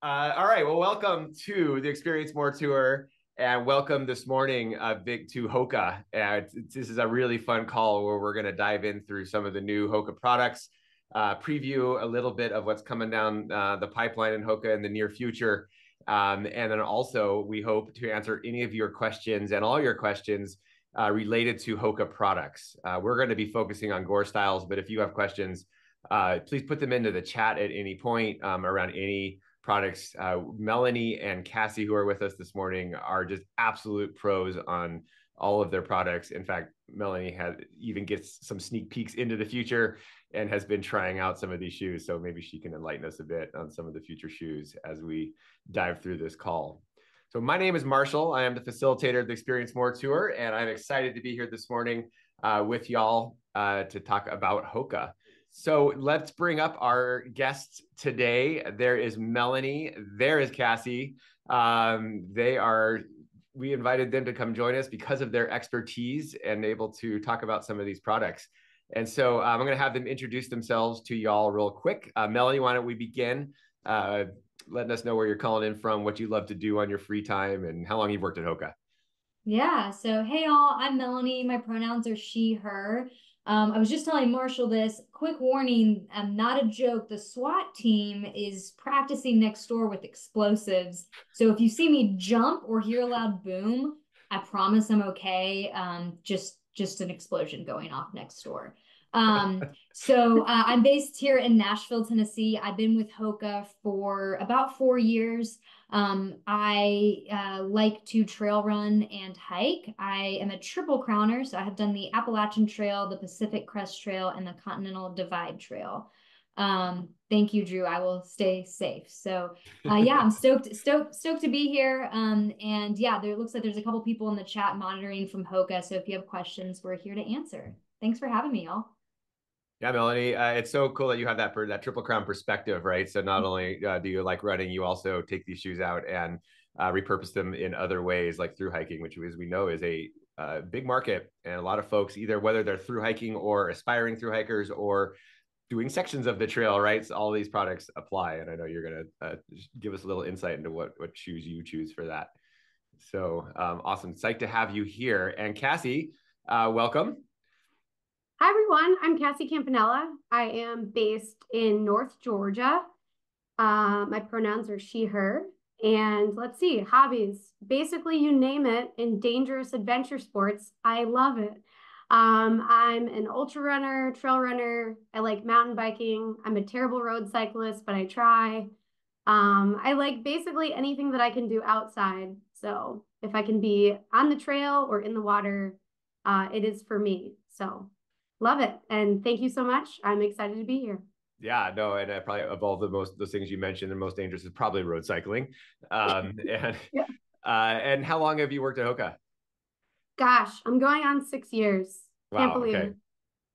All right. Well, welcome to the Experience More Tour, and welcome this morning, Vic, to HOKA. This is a really fun call where we're going to dive in through some of the new HOKA products, preview a little bit of what's coming down the pipeline in HOKA in the near future, and then also we hope to answer any of your questions and all your questions related to HOKA products. We're going to be focusing on Gore styles, but if you have questions, please put them into the chat at any point around any products. Melanie and Cassie, who are with us this morning, are just absolute pros on all of their products. In fact, Melanie even gets some sneak peeks into the future and has been trying out some of these shoes. So maybe she can enlighten us a bit on some of the future shoes as we dive through this call. So my name is Marshall. I am the facilitator of the Experience More Tour, and I'm excited to be here this morning with y'all to talk about HOKA. So let's bring up our guests today. There is Melanie. There is Cassie. We invited them to come join us because of their expertise and able to talk about some of these products. And so I'm going to have them introduce themselves to y'all real quick. Melanie, why don't we begin letting us know where you're calling in from, what you love to do on your free time, and how long you've worked at HOKA. Yeah, so hey all, I'm Melanie. My pronouns are she, her. I was just telling Marshall this. Quick warning, not a joke. The SWAT team is practicing next door with explosives. So if you see me jump or hear a loud boom, I promise I'm okay. Just an explosion going off next door. I'm based here in Nashville, Tennessee. I've been with HOKA for about 4 years. I like to trail run and hike. I am a triple crowner, so I have done the Appalachian Trail, the Pacific Crest Trail, and the Continental Divide Trail. Thank you, Drew. I will stay safe. Yeah, I'm stoked to be here. And yeah, there looks like there's a couple people in the chat monitoring from HOKA. So if you have questions, we're here to answer. Thanks for having me, y'all. Yeah, Melanie, it's so cool that you have that Triple Crown perspective, right? So not only do you like running, you also take these shoes out and repurpose them in other ways, like through hiking, which, as we know, is a big market, and a lot of folks, either whether they're through hiking or aspiring through hikers or doing sections of the trail, right? So all these products apply, and I know you're going to give us a little insight into what shoes you choose for that. So awesome, psyched to have you here. And Cassie, welcome. Hi, everyone. I'm Cassie Campanella. I am based in North Georgia. My pronouns are she, her. And let's see, hobbies. Basically, you name it in dangerous adventure sports, I love it. I'm an ultra runner, trail runner. I like mountain biking. I'm a terrible road cyclist, but I try. I like basically anything that I can do outside. So if I can be on the trail or in the water, it is for me. So love it. And thank you so much. I'm excited to be here. Yeah, no, and probably of all those things you mentioned, the most dangerous is probably road cycling. And Yeah. and how long have you worked at HOKA? Gosh, I'm going on 6 years. Can't Wow, believe okay. it.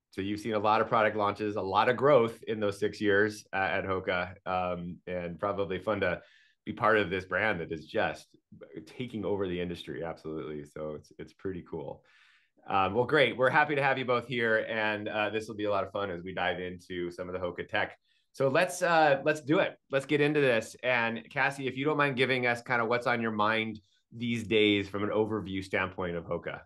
So you've seen a lot of product launches, a lot of growth in those 6 years at HOKA, and probably fun to be part of this brand that is just taking over the industry. Absolutely. So it's pretty cool. Well, great. We're happy to have you both here, and this will be a lot of fun as we dive into some of the HOKA tech. So let's do it. Let's get into this. And Cassie, if you don't mind giving us kind of what's on your mind these days from an overview standpoint of HOKA.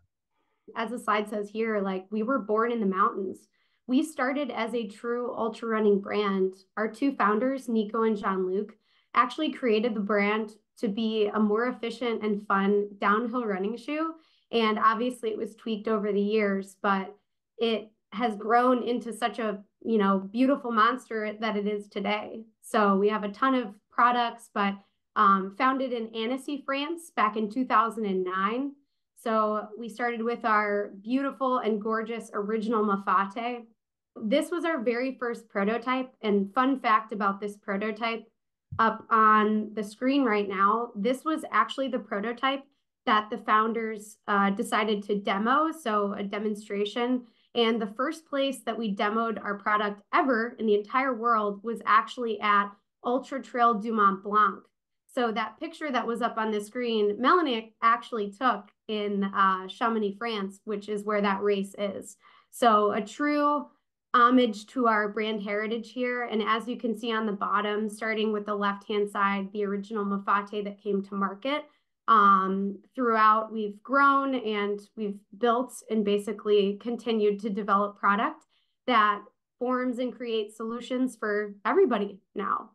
As the slide says here, like we were born in the mountains. We started as a true ultra running brand. Our two founders, Nico and Jean-Luc, actually created the brand to be a more efficient and fun downhill running shoe. And obviously it was tweaked over the years, but it has grown into such a, beautiful monster that it is today. So we have a ton of products, but founded in Annecy, France back in 2009. So we started with our beautiful and gorgeous original Mafate. This was our very first prototype. And fun fact about this prototype up on the screen right now, this was actually the prototype that the founders decided to demo, so a demonstration. And the first place that we demoed our product ever in the entire world was actually at Ultra Trail du Mont Blanc. So that picture that was up on the screen, Melanie actually took in Chamonix, France, which is where that race is. So a true homage to our brand heritage here. And as you can see on the bottom, starting with the left-hand side, the original Mafate that came to market. Throughout, we've grown and we've built and basically continued to develop product that forms and creates solutions for everybody now.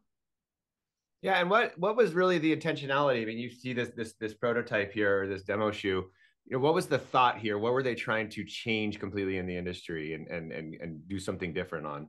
Yeah, and what was really the intentionality? I mean, you see this prototype here, this demo shoe. You know, what was the thought here? What were they trying to change completely in the industry and do something different on?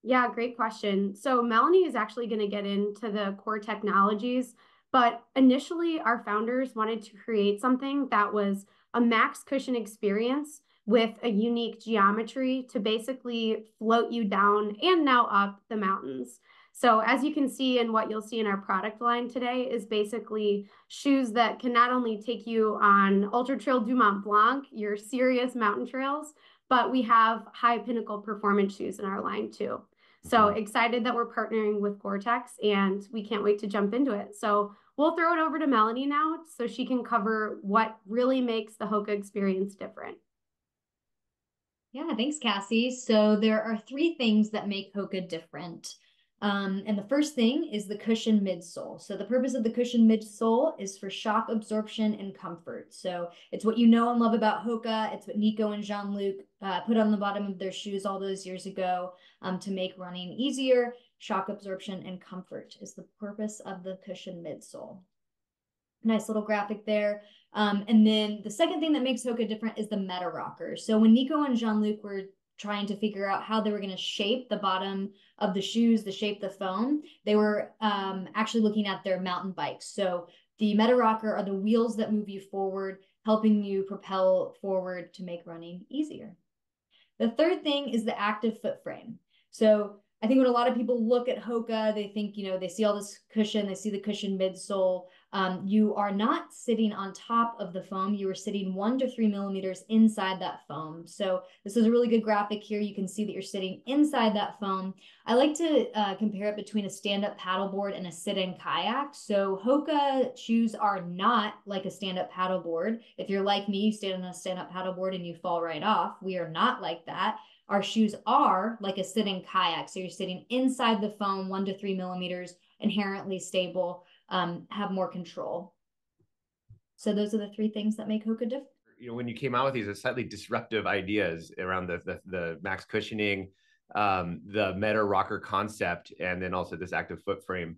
Yeah, great question. So Melanie is actually going to get into the core technologies, but initially our founders wanted to create something that was a max cushion experience with a unique geometry to basically float you down and now up the mountains. So as you can see, and what you'll see in our product line today is basically shoes that can not only take you on Ultra Trail du Mont Blanc, your serious mountain trails, but we have high pinnacle performance shoes in our line too. So excited that we're partnering with GORE-TEX, and we can't wait to jump into it. So we'll throw it over to Melanie now so she can cover what really makes the HOKA experience different. Yeah, thanks, Cassie. So there are 3 things that make HOKA different. And the first thing is the cushion midsole. So the purpose of the cushion midsole is for shock absorption and comfort. So it's what you know and love about HOKA. It's what Nico and Jean-Luc put on the bottom of their shoes all those years ago to make running easier. Shock absorption and comfort is the purpose of the cushion midsole. Nice little graphic there. And then the second thing that makes HOKA different is the meta rocker. So when Nico and Jean-Luc were trying to figure out how they were going to shape the bottom of the shoes, the shape the foam, they were actually looking at their mountain bikes. So the meta rocker are the wheels that move you forward, helping you propel forward to make running easier. The third thing is the active foot frame. So I think when a lot of people look at HOKA, they think, you know, they see all this cushion, they see the cushion midsole. You are not sitting on top of the foam. You are sitting 1 to 3 millimeters inside that foam. So this is a really good graphic here. You can see that you're sitting inside that foam. I like to compare it between a stand-up paddleboard and a sit-in kayak. So HOKA shoes are not like a stand-up paddleboard. If you're like me, you stand on a stand-up paddleboard and you fall right off. We are not like that. Our shoes are like a sit-in kayak. So you're sitting inside the foam, 1 to 3 millimeters, inherently stable, have more control. So those are the 3 things that make HOKA different. You know, when you came out with these slightly disruptive ideas around the max cushioning, the meta rocker concept, and then also this active foot frame.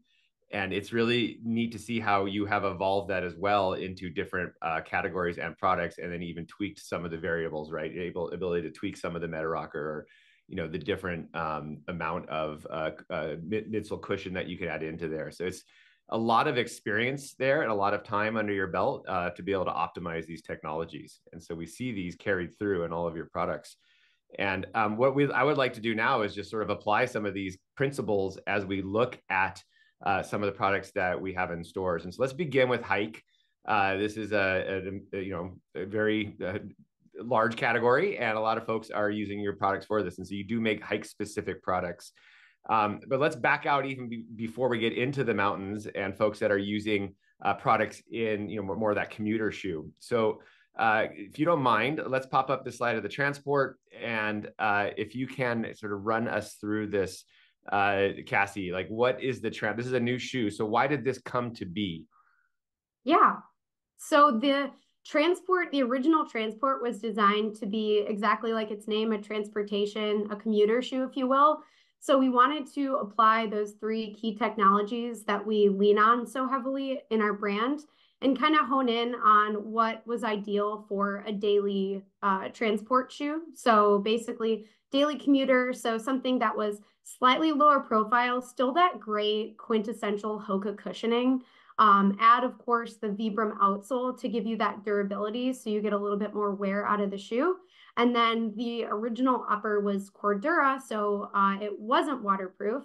And it's really neat to see how you have evolved that as well into different categories and products, and then even tweaked some of the variables, right? Ability to tweak some of the meta rocker, or, you know, the different amount of midsole cushion that you can add into there. So it's a lot of experience there and a lot of time under your belt to be able to optimize these technologies. And so we see these carried through in all of your products. And what I would like to do now is just sort of apply some of these principles as we look at some of the products that we have in stores. And so let's begin with hike. This is a very large category, and a lot of folks are using your products for this. And so you do make hike specific products. But let's back out even before we get into the mountains and folks that are using products in, you know, more of that commuter shoe. So if you don't mind, let's pop up the slide of the transport. And if you can sort of run us through this, Cassie, like, what is the trend? This is a new shoe. So why did this come to be? Yeah. So the original transport was designed to be exactly like its name, a transportation, a commuter shoe, if you will. So we wanted to apply those 3 key technologies that we lean on so heavily in our brand and kind of hone in on what was ideal for a daily transport shoe. So basically daily commuter, so something that was slightly lower profile, still that great quintessential HOKA cushioning. Add, of course, the Vibram outsole to give you that durability so you get a little bit more wear out of the shoe. And then the original upper was Cordura, so it wasn't waterproof.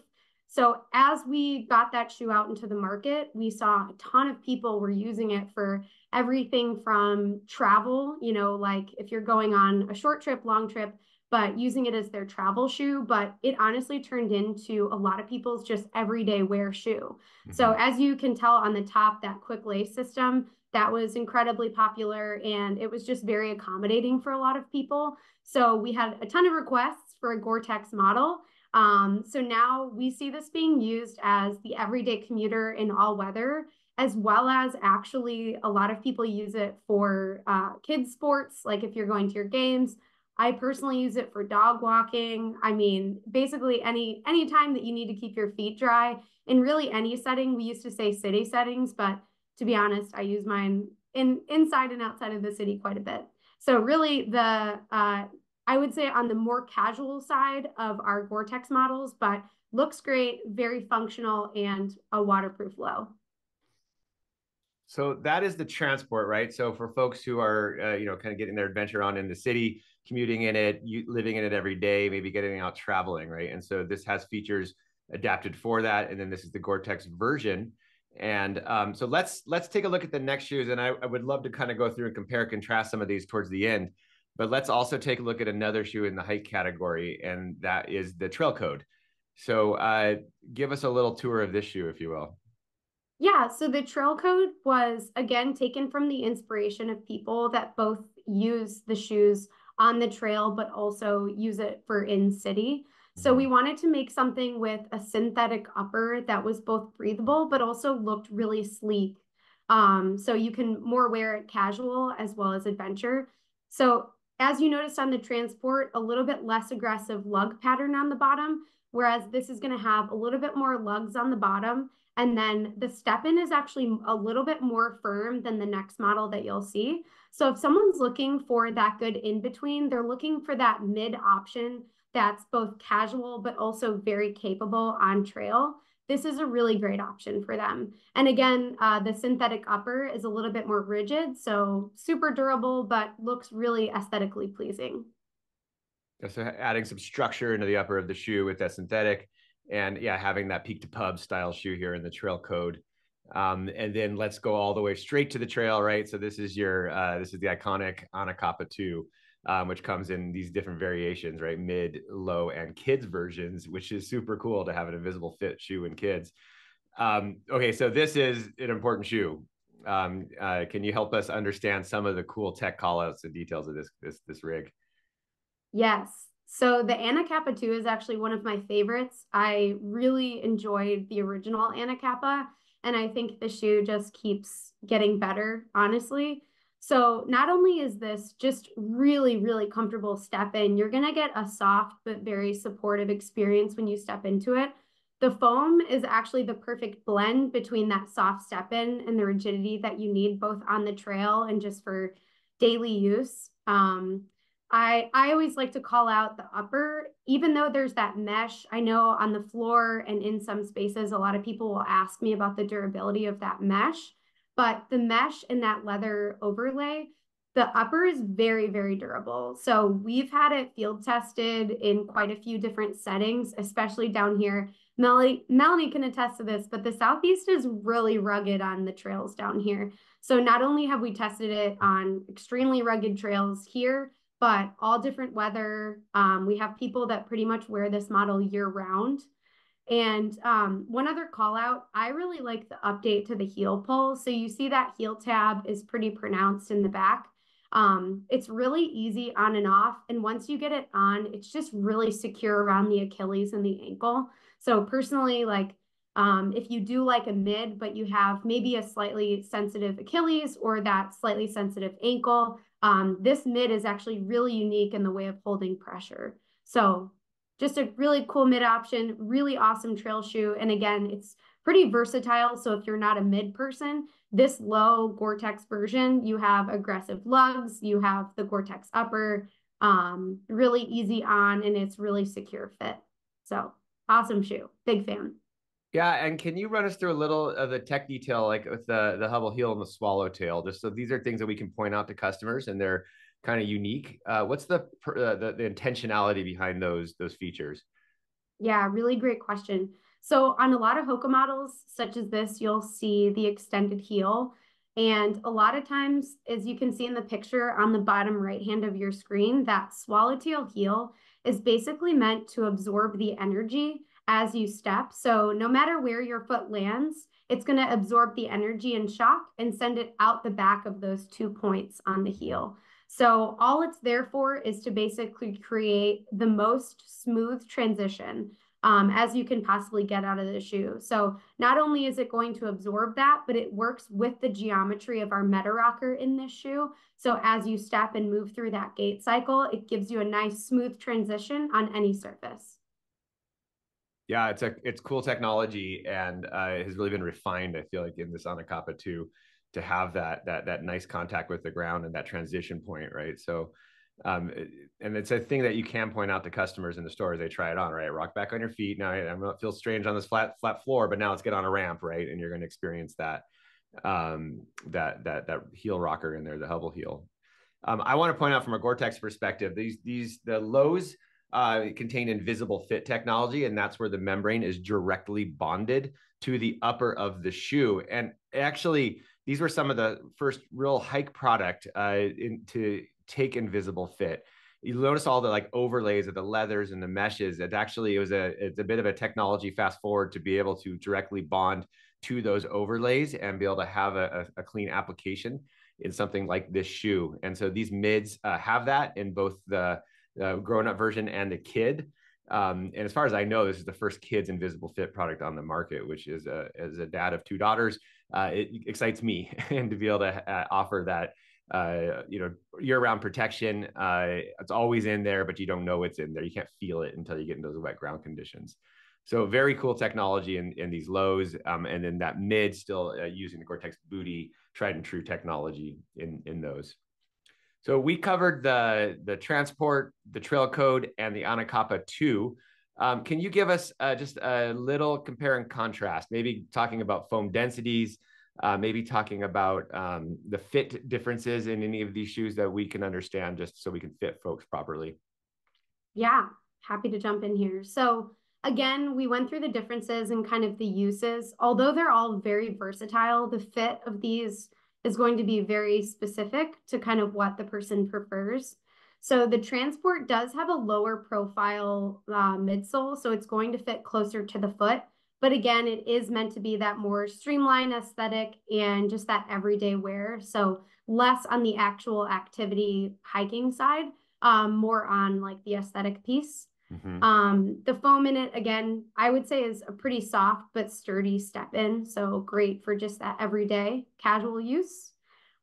So as we got that shoe out into the market, we saw a ton of people were using it for everything from travel, you know, like if you're going on a short trip, long trip, but using it as their travel shoe, but it honestly turned into a lot of people's just everyday wear shoe. So as you can tell on the top, that quick lace system, that was incredibly popular, and it was just very accommodating for a lot of people. So we had a ton of requests for a GORE-TEX model. So now we see this being used as the everyday commuter in all weather, as well as actually a lot of people use it for kids sports, like if you're going to your games. I personally use it for dog walking. I mean, basically any time that you need to keep your feet dry in really any setting. We used to say city settings, but to be honest, I use mine inside and outside of the city quite a bit. So really I would say on the more casual side of our GORE-TEX models, but looks great, very functional, and a waterproof low. So that is the transport, right? So for folks who are, kind of getting their adventure on in the city, commuting in it, living in it every day, maybe getting out traveling, right? And so this has features adapted for that. And then this is the GORE-TEX version. And so let's take a look at the next shoes. And I would love to kind of go through and compare and contrast some of these towards the end. But let's also take a look at another shoe in the hike category, and that is the Trail Code. So give us a little tour of this shoe, if you will. Yeah, so the Trail Code was, again, taken from the inspiration of people that both use the shoes on the trail, but also use it for in city. So we wanted to make something with a synthetic upper that was both breathable, but also looked really sleek. So you can more wear it casual as well as adventure. So as you noticed on the transport, a little bit less aggressive lug pattern on the bottom, whereas this is going to have a little bit more lugs on the bottom. And then the step-in is actually a little bit more firm than the next model that you'll see. So if someone's looking for that good in-between, they're looking for that mid option that's both casual but also very capable on trail. This is a really great option for them. And again, the synthetic upper is a little bit more rigid, so super durable, but looks really aesthetically pleasing. So adding some structure into the upper of the shoe with that synthetic, and yeah, having that peak to pub style shoe here in the Trail Code. And then let's go all the way straight to the trail, right? So this is the iconic Anacapa 2, which comes in these different variations, right? Mid, low, and kids versions, which is super cool to have an invisible fit shoe in kids. Okay, so this is an important shoe. Can you help us understand some of the cool tech callouts and details of this rig? Yes. So the Anacapa 2 is actually one of my favorites. I really enjoyed the original Anacapa, and I think the shoe just keeps getting better, honestly. So not only is this just really, really comfortable step in, you're going to get a soft but very supportive experience when you step into it. The foam is actually the perfect blend between that soft step in and the rigidity that you need both on the trail and just for daily use. I always like to call out the upper, even though there's that mesh. I know on the floor and in some spaces, a lot of people will ask me about the durability of that mesh, but the mesh and that leather overlay, the upper is very, very durable. So we've had it field tested in quite a few different settings, especially down here. Melanie can attest to this, but the Southeast is really rugged on the trails down here. So not only have we tested it on extremely rugged trails here, but all different weather. We have people that pretty much wear this model year round. And one other call out, I really like the update to the heel pull. So you see that heel tab is pretty pronounced in the back. It's really easy on and off. And once you get it on, it's just really secure around the Achilles and the ankle. So personally, like if you do like a mid, but you have maybe a slightly sensitive Achilles or that slightly sensitive ankle, this mid is actually really unique in the way of holding pressure. So just a really cool mid option, really awesome trail shoe. And again, it's pretty versatile. So if you're not a mid person, this low GORE-TEX version, you have aggressive lugs, you have the GORE-TEX upper, really easy on, and it's really secure fit. So awesome shoe, big fan. Yeah, and can you run us through a little of the tech detail, like with the Hubble heel and the swallowtail? Just so these are things that we can point out to customers, and they're kind of unique. What's the intentionality behind those features? Yeah, really great question. So on a lot of HOKA models, such as this, you'll see the extended heel. And a lot of times, as you can see in the picture on the bottom right hand of your screen, that swallowtail heel is basically meant to absorb the energy as you step. So no matter where your foot lands, it's going to absorb the energy and shock and send it out the back of those 2 points on the heel. So all it's there for is to basically create the most smooth transition as you can possibly get out of the shoe. So not only is it going to absorb that, but it works with the geometry of our meta rocker in this shoe. So as you step and move through that gait cycle, it gives you a nice smooth transition on any surface. Yeah, it's cool technology, and it has really been refined, I feel like, in this Anacapa too, to have that nice contact with the ground and that transition point, right? So and it's a thing that you can point out to customers in the store as they try it on, right? Rock back on your feet. Now I'm gonna feel strange on this flat floor, but now let's get on a ramp, right? And you're going to experience that that heel rocker in there, the Hubble heel. I want to point out from a GORE-TEX perspective, the lows contain invisible fit technology, and that's where the membrane is directly bonded to the upper of the shoe. And actually, these were some of the first real hike product to take invisible fit. You notice all the like overlays of the leathers and the meshes. It's a bit of a technology fast forward to be able to directly bond to those overlays and be able to have a clean application in something like this shoe. And so these mids have that in both the grown-up version and the kid. And as far as I know, this is the first kids invisible fit product on the market, which is as a dad of 2 daughters, it excites me and to be able to offer that year-round protection. It's always in there, but you don't know it's in there. You can't feel it until you get into those wet ground conditions. So very cool technology in these lows, and then that mid still using the GORE-TEX booty, tried and true technology in those. So we covered the transport, the trail code, and the Anacapa 2. Can you give us just a little compare and contrast, maybe talking about foam densities, maybe talking about the fit differences in any of these shoes that we can understand, just so we can fit folks properly? Yeah, happy to jump in here. So again, we went through the differences and kind of the uses. Although they're all very versatile, the fit of these is going to be very specific to kind of what the person prefers. So the transport does have a lower profile midsole, so it's going to fit closer to the foot. But again, it is meant to be that more streamlined aesthetic and just that everyday wear. So less on the actual activity hiking side, more on like the aesthetic piece. The foam in it, again, I would say is a pretty soft but sturdy step in. So great for just that everyday casual use.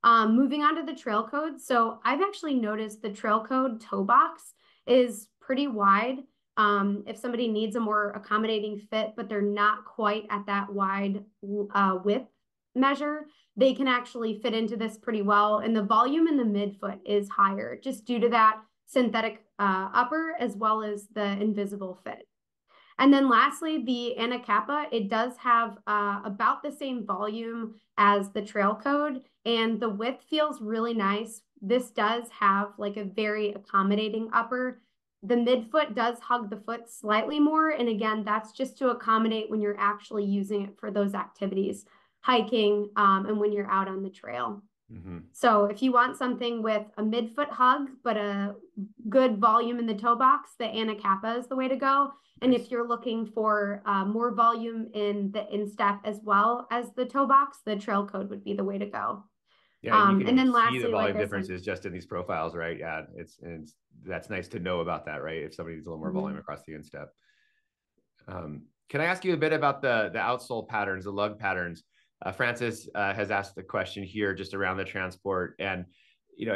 Moving on to the trail code. So I've actually noticed the trail code toe box is pretty wide. If somebody needs a more accommodating fit, but they're not quite at that wide width measure, they can actually fit into this pretty well. And the volume in the midfoot is higher just due to that synthetic upper as well as the invisible fit. And then lastly, the Anacapa, it does have about the same volume as the trail code, and the width feels really nice. This does have like a very accommodating upper. The midfoot does hug the foot slightly more, and again, that's just to accommodate when you're actually using it for those activities, hiking, and when you're out on the trail. So if you want something with a midfoot hug, but a good volume in the toe box, the Anacapa is the way to go. And if you're looking for more volume in the instep as well as the toe box, the trail code would be the way to go. Yeah, you can and then see lastly, the volume like differences just in these profiles, right? Yeah, it's that's nice to know about that, right? If somebody needs a little more volume across the instep. Can I ask you a bit about the outsole patterns, the lug patterns? Francis has asked the question here just around the transport, and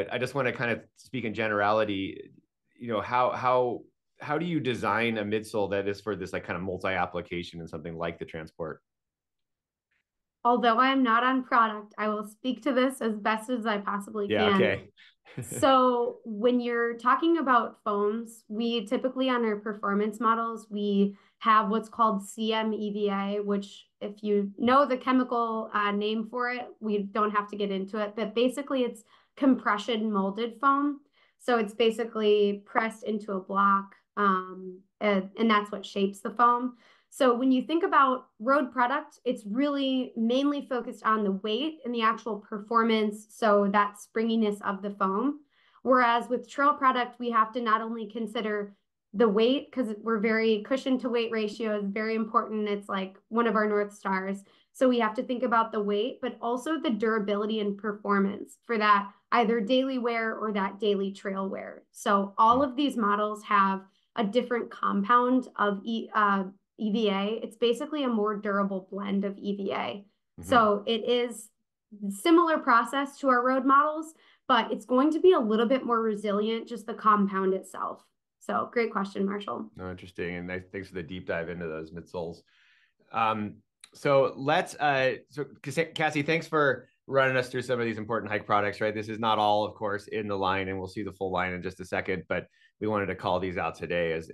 I just want to kind of speak in generality. How do you design a midsole that is for this like kind of multi-application in something like the transport? Although I am not on product, I will speak to this as best as I possibly can. Okay. So when you're talking about foams, we typically on our performance models, we have what's called CMEVA, which if you know the chemical name for it, we don't have to get into it, but basically it's compression molded foam. So it's basically pressed into a block, and that's what shapes the foam. So when you think about road product, it's really mainly focused on the weight and the actual performance, so that springiness of the foam. Whereas with trail product, we have to not only consider the weight, because we're very cushion to weight ratio is very important. It's like one of our North Stars. So we have to think about the weight, but also the durability and performance for that either daily wear or that daily trail wear. So all of these models have a different compound of EVA. It's basically a more durable blend of EVA. So it is similar process to our road models, but it's going to be a little bit more resilient, just the compound itself. So great question, Marshall. Oh, interesting. And thanks for the deep dive into those midsoles. So let's, so Cassie, thanks for running us through some of these important hike products, right? This is not all, of course, in the line, and we'll see the full line in just a second, but we wanted to call these out today as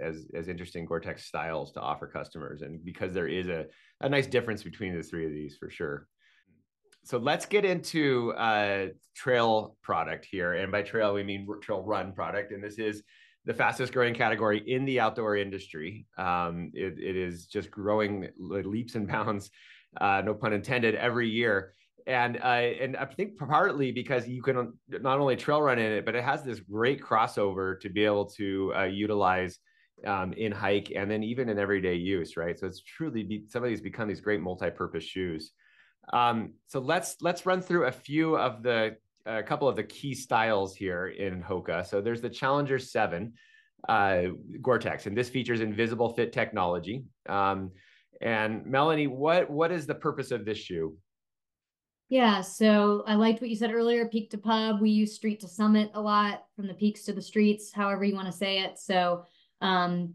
interesting GORE-TEX styles to offer customers. And because there is a nice difference between the three of these for sure. So let's get into trail product here. And by trail, we mean trail run product. And this is the fastest growing category in the outdoor industry. It is just growing leaps and bounds, no pun intended, every year. And I think partly because you can not only trail run in it, but it has this great crossover to be able to utilize in hike and then even in everyday use, right? So it's truly, some of these become these great multi-purpose shoes. So let's run through a couple of the key styles here in HOKA. So there's the Challenger 7 GORE-TEX, and this features invisible fit technology. And Melanie, what is the purpose of this shoe? Yeah, so I liked what you said earlier, peak to pub. We use street to summit a lot, from the peaks to the streets, however you want to say it. So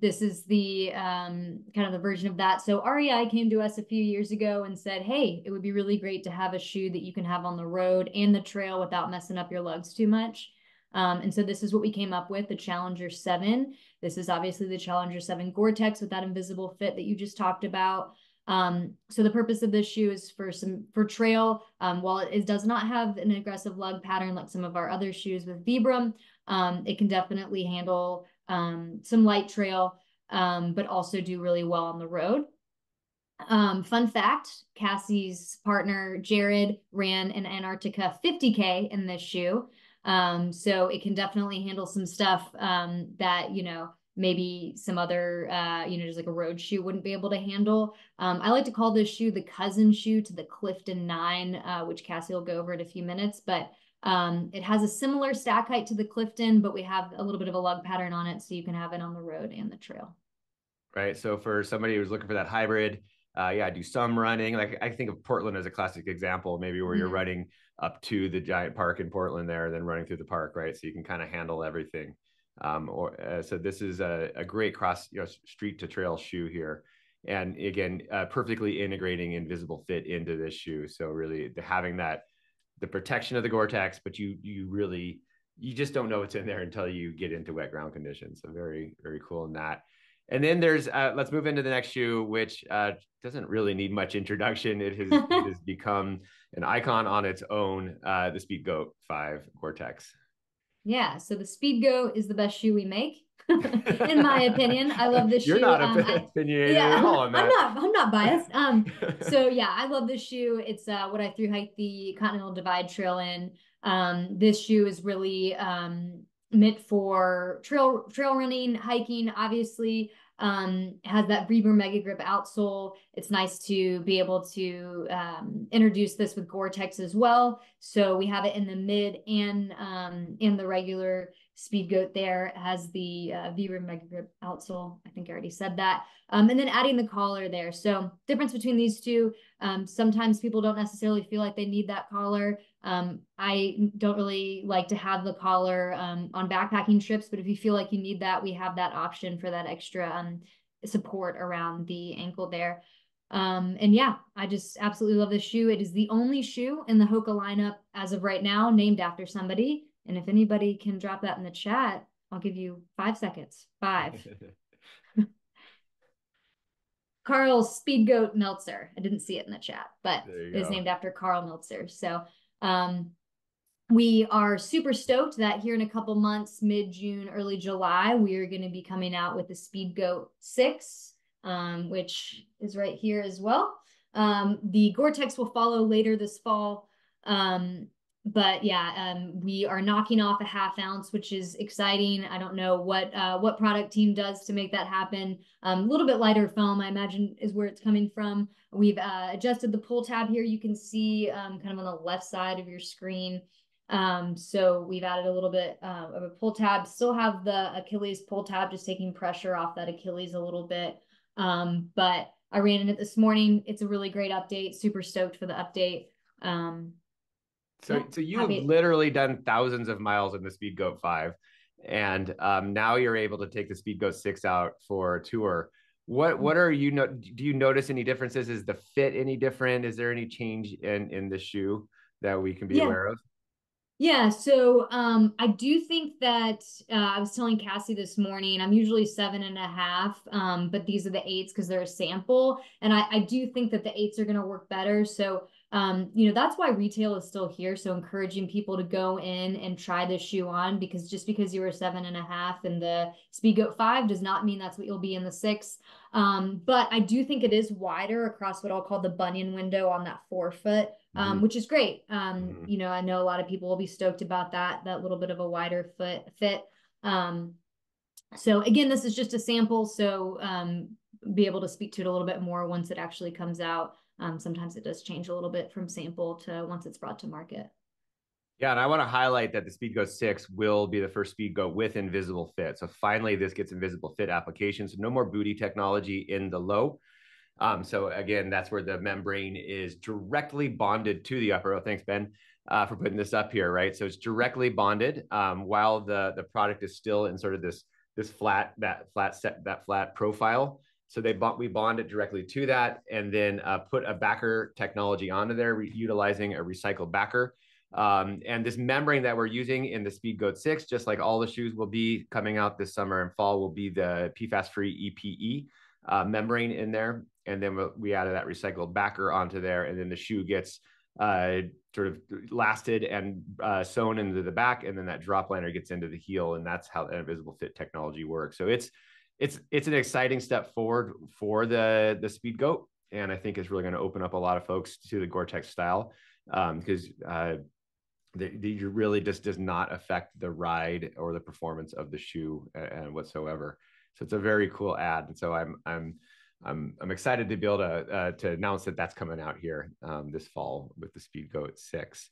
this is the kind of the version of that. So REI came to us a few years ago and said, hey, it would be really great to have a shoe that you can have on the road and the trail without messing up your lugs too much. And so this is what we came up with, the Challenger 7. This is obviously the Challenger 7 GORE-TEX with that invisible fit that you just talked about. So the purpose of this shoe is for trail. While it does not have an aggressive lug pattern like some of our other shoes with Vibram, it can definitely handle some light trail, but also do really well on the road. Fun fact, Cassie's partner, Jared, ran an Antarctica 50K in this shoe. So it can definitely handle some stuff that, maybe some other, just like a road shoe wouldn't be able to handle. I like to call this shoe the cousin shoe to the Clifton 9, which Cassie will go over in a few minutes, but it has a similar stack height to the Clifton, but we have a little bit of a lug pattern on it, so you can have it on the road and the trail. Right. So for somebody who's looking for that hybrid, do some running. Like I think of Portland as a classic example, maybe where you're running up to the giant park in Portland there, and then running through the park, right? So you can kind of handle everything. So this is a great cross, street to trail shoe here. And again, perfectly integrating invisible fit into this shoe. So really having the protection of the GORE-TEX, but you just don't know what's in there until you get into wet ground conditions. So very, very cool in that. And then there's, let's move into the next shoe, which doesn't really need much introduction. It has become an icon on its own, the Speedgoat 5 GORE-TEX. Yeah, so the Speedgoat is the best shoe we make, in my opinion. I love this shoe. You're not opinionated at all on that. I'm not biased. So yeah, I love this shoe. It's what I thru hiked the Continental Divide Trail in. This shoe is really meant for trail running, hiking, obviously. Has that Vibram Mega Grip outsole. It's nice to be able to introduce this with GORE-TEX as well. So we have it in the mid and in the regular Speedgoat there. It has the Vibram Mega Grip outsole. I think I already said that. And then adding the collar there. So difference between these two, sometimes people don't necessarily feel like they need that collar. I don't really like to have the collar on backpacking trips, but if you feel like you need that, we have that option for that extra support around the ankle there. And yeah, I just absolutely love this shoe. It is the only shoe in the HOKA lineup as of right now named after somebody. And if anybody can drop that in the chat, I'll give you 5 seconds. 5. Carl Speedgoat Meltzer. I didn't see it in the chat, but it is named after Carl Meltzer. So we are super stoked that here in a couple months, mid-June, early July, we are going to be coming out with the Speedgoat 6. which is right here as well. The GORE-TEX will follow later this fall. But yeah, we are knocking off a 1/2 ounce, which is exciting. I don't know what product team does to make that happen. A little bit lighter foam, I imagine, is where it's coming from. We've adjusted the pull tab here. You can see kind of on the left side of your screen. So we've added a little bit of a pull tab. Still have the Achilles pull tab, just taking pressure off that Achilles a little bit. But I ran in it this morning. It's a really great update. Super stoked for the update. So you've literally done thousands of miles in the Speedgoat 5, and now you're able to take the Speedgoat 6 out for a tour. What are you do you notice any differences? Is the fit any different? Is there any change in the shoe that we can be aware of? Yeah, so I do think that I was telling Cassie this morning, I'm usually 7.5, but these are the 8s because they're a sample. And I do think that the 8s are going to work better. So, that's why retail is still here. So encouraging people to go in and try this shoe on, because just because you were 7.5 in the Speedgoat 5 does not mean that's what you'll be in the 6. But I do think it is wider across what I'll call the bunion window on that forefoot. Which is great. I know a lot of people will be stoked about that little bit of a wider fit. So again, this is just a sample, so be able to speak to it a little bit more once it actually comes out. Sometimes it does change a little bit from sample to once it's brought to market. Yeah, and I want to highlight that the Speedgoat 6 will be the first Speedgoat with invisible fit. So finally, this gets invisible fit applications. So no more booty technology in the low. So again, that's where the membrane is directly bonded to the upper. Oh, thanks, Ben, for putting this up here, right? So it's directly bonded while the product is still in sort of this flat profile. So we bond it directly to that, and then put a backer technology onto there, utilizing a recycled backer. And this membrane that we're using in the Speedgoat 6, just like all the shoes will be coming out this summer and fall, will be the PFAS-free EPE membrane in there. And then we added that recycled backer onto there, and then the shoe gets sort of lasted and sewn into the back, and then that drop liner gets into the heel, and that's how the invisible fit technology works. So it's an exciting step forward for the Speedgoat, and I think it's really going to open up a lot of folks to the GORE-TEX style, because it really just does not affect the ride or the performance of the shoe and whatsoever. So it's a very cool ad, and so I'm excited to be able to announce that that's coming out here this fall with the Speedgoat 6.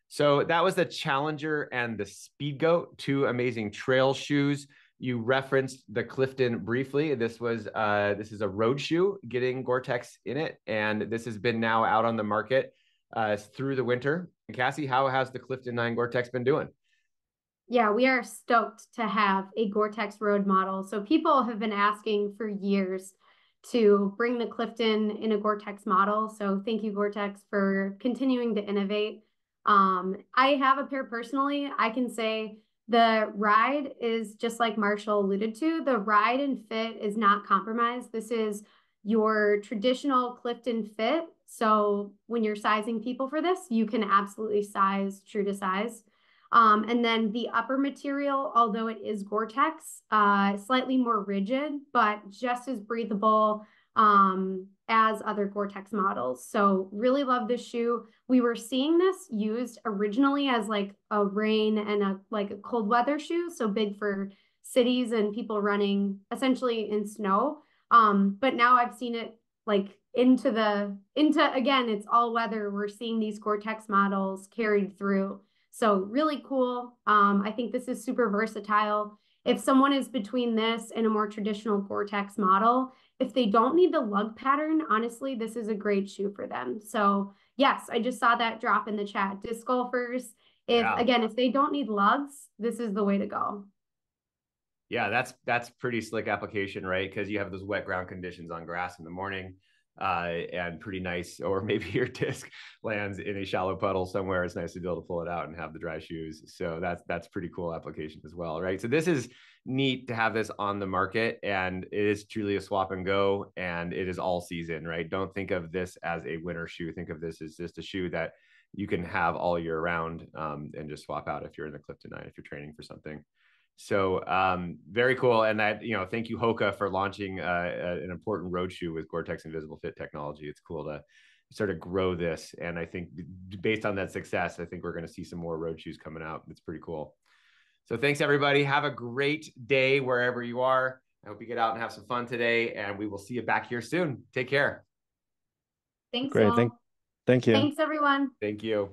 So that was the Challenger and the Speedgoat, 2 amazing trail shoes. You referenced the Clifton briefly. This is a road shoe getting GORE-TEX in it, and this has been now out on the market through the winter. And Cassie, how has the Clifton 9 GORE-TEX been doing? Yeah, we are stoked to have a GORE-TEX road model. So people have been asking for years to bring the Clifton in a GORE-TEX model. So thank you, GORE-TEX, for continuing to innovate. I have a pair personally. I can say the ride is just like Marshall alluded to. The ride and fit is not compromised. This is your traditional Clifton fit. So when you're sizing people for this, you can absolutely size true to size. And then the upper material, although it is GORE-TEX, slightly more rigid, but just as breathable as other GORE-TEX models. So really love this shoe. We were seeing this used originally as like a rain and a cold weather shoe, so big for cities and people running essentially in snow. But now I've seen it like into again, it's all weather. We're seeing these GORE-TEX models carried through. So really cool. I think this is super versatile. If someone is between this and a more traditional GORE-TEX model, if they don't need the lug pattern, honestly, this is a great shoe for them. So yes, I just saw that drop in the chat. Disc golfers, if they don't need lugs, this is the way to go. Yeah, that's pretty slick application, right? Because you have those wet ground conditions on grass in the morning. And pretty nice, or maybe your disc lands in a shallow puddle somewhere. It's nice to be able to pull it out and have the dry shoes. So that's pretty cool application as well, right? So this is neat to have this on the market, and it is truly a swap and go, and it is all season, right? Don't think of this as a winter shoe. Think of this as just a shoe that you can have all year round, and just swap out if you're in the Clifton 9, if you're training for something. So very cool. And that, thank you, HOKA, for launching an important road shoe with GORE-TEX Invisible Fit technology. It's cool to sort of grow this. And I think based on that success, I think we're going to see some more road shoes coming out. It's pretty cool. So thanks, everybody. Have a great day wherever you are. I hope you get out and have some fun today, and we will see you back here soon. Take care. Thanks, Great. all. Thank you. Thanks, everyone. Thank you.